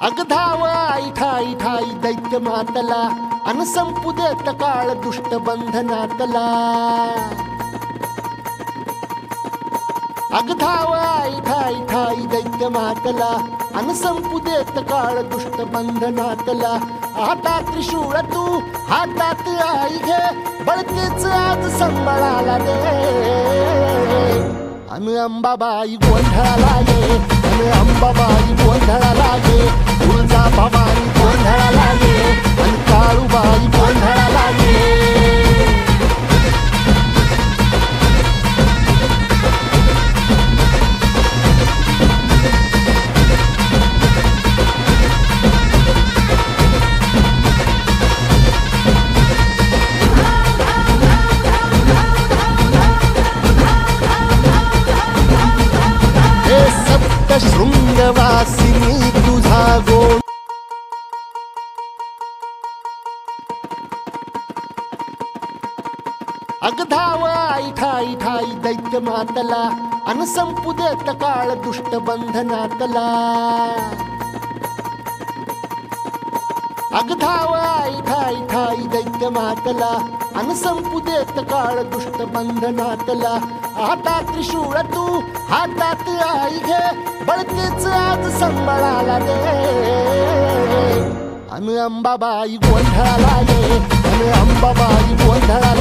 अग धाव आई ठाई ठाई दैत्य मातला अन संपू देत काळ दुष्ट बंधनातला। अग धाव आई ठाई ठाई दैत्य मातला अन संपू देत काळ दुष्ट बंधनातला। हातात त्रिशूळ तू हातात आई घे बळतेच आज संबळाला दे। अन अंबाबाई गोंधळाला ये अन अंबाबाई गोंधळाला ये। तुळजा भवानी गोंधळाला ये अन काळूबाई गोंधळाला ये। शृंगवासिनी तुझा गोंध अग धाव आई ठाई ठाई दैत्य मातला अन संपू देत काळ दुष्ट बंधनातला। अग धाव आई ठाई ठाई दैत्य मातला अन संपू देत काळ दुष्ट बंधनातला। हातात त्रिशूळ तू हातात आई घे बळतेच आज संबळाला दे। अन अंबाबाई गोंधळाला ये अन अंबाबाई गोंधळाला